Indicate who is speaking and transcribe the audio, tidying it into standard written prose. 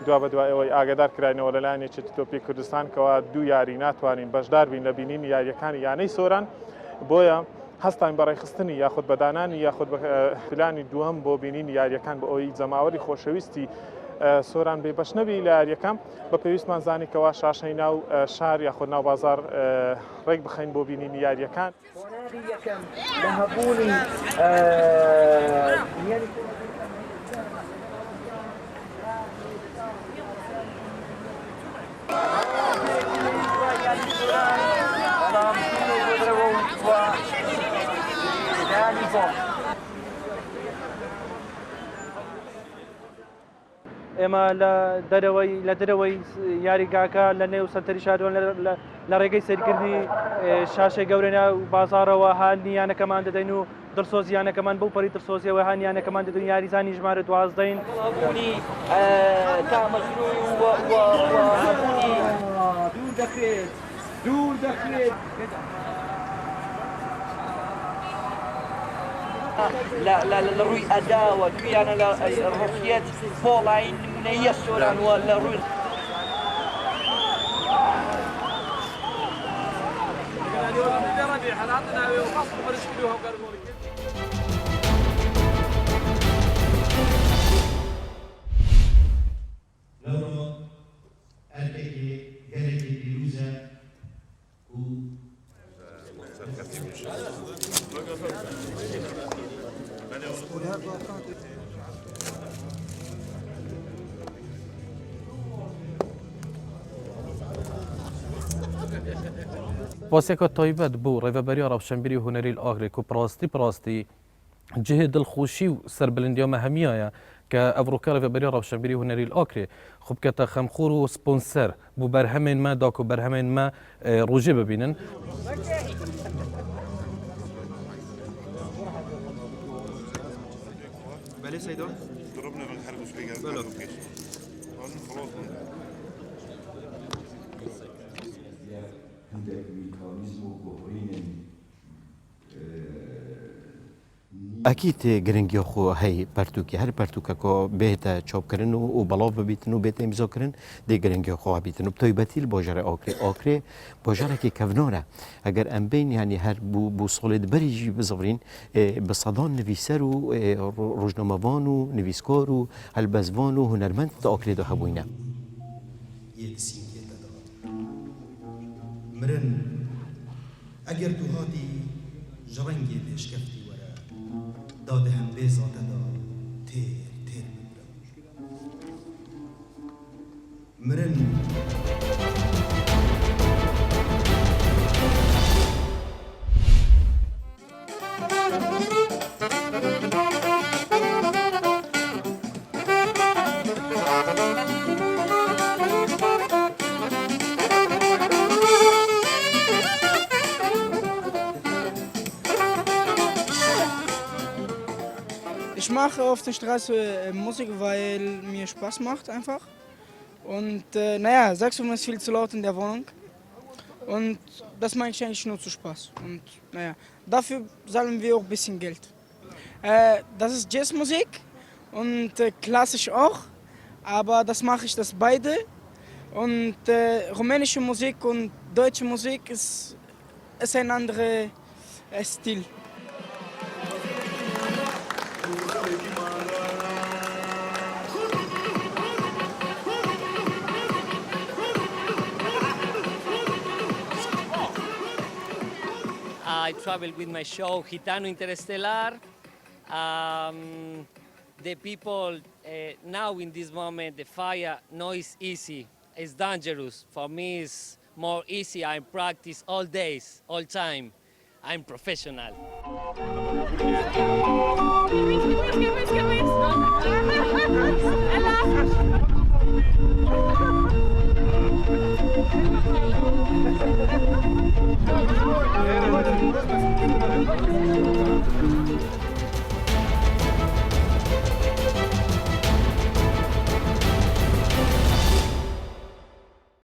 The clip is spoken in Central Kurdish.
Speaker 1: دوا بە دوای ئەوەی ئاگادار کراینەوە لەلایەنێکی تۆپی کوردستان کەوا دوو یاری ناتوانین بەشدار بین لە بینینی یاریەکانی یانەی سۆران، بۆیە هەستان بەڕێخستنی یاخود بەدانانی یاخود پلانی دووەم بۆ بینینی یاریەکان بە ئەوەی جەماوەری خۆشەویستی سۆران بێ بەش نەبی لە یاریەکان بە پێویستمان زانی کەوا شاشەی ناو شار یاخود ناو بازار ڕێک بخەین بۆ بینینی یاریەکان.
Speaker 2: ئێمە لە دەرەوەی یاریگاکە لە نێو سەرتەری شارۆن لە ڕێگەی سەیرکردنی شاشەی گەورەنا و بازارەوە هانیانەکەمان دەدەین و دڵسۆزیانەکەمان بەو پەری دڵسۆزیەوە هانیانەکەمان دەدەین یاریزانی ژمارە 12ین
Speaker 3: دوور دەکرێت لە ڕووی ئەداوە تویانە لە ڕۆخیەت پۆڵین نمونەیە سۆران وە لە ڕووی
Speaker 4: واسێکە تایبەت بوو ڕێڤەبەریە ڕەوشەنبیری هونەری ئاکرێ و پڕاستی جهێ دڵخۆشی و سەربلندیامە هەمیایە کە ئەڤڕۆکە ڕێڤەبەریە ڕەوشەنبیری هونەری ئاکرێ خوب کەتە خەمخۆر و سپۆنسەر بوو بەرهەمێن مە داک و بەرهەمێن مە ڕۆژێ ببینن.
Speaker 5: ئەکیت گرنگی خۆ هەی پەرتووکی هەر پەرتووکەکۆ بێتە چاپکردن و بەڵاو ببیتن و بێتە ئیمزۆکردن دێ گرنگی خۆ بیتن و تایبەتی بۆ ژەرە ئاکرێ بۆ ژەرێکی کەڤنۆرە ئەگەر ئەم بین یانی هەر بوو سۆڵێت بەریژی بزڕین بە سەدان نویسەر و ڕۆژنامەوان و نویسکۆر و هەلبەزوان و هونەرمەند ئاکرێدا هەبووینە.
Speaker 6: مرن ئەگەر تو هاتی ژڕەنگێ پێشکەفتی وەرە دادە هەم بێزاتەدا تێر مرن
Speaker 7: Ich mache auf der Straße Musik, weil mir Spaß macht einfach. Und naja, Saxophon ist viel zu laut in der Wohnung. Und das mache ich eigentlich nur zu Spaß. Und naja, dafür zahlen wir auch ein bisschen Geld. Das ist Jazzmusik und klassisch auch. Aber das mache ich das beide. Und rumänische Musik und deutsche Musik ist ein anderer Stil.
Speaker 8: I traveled with my show Gitano Interstellar. The people now in this moment, the fire no is easy. It's dangerous. For me, it's more easy. I practice all days, all time. I'm professional.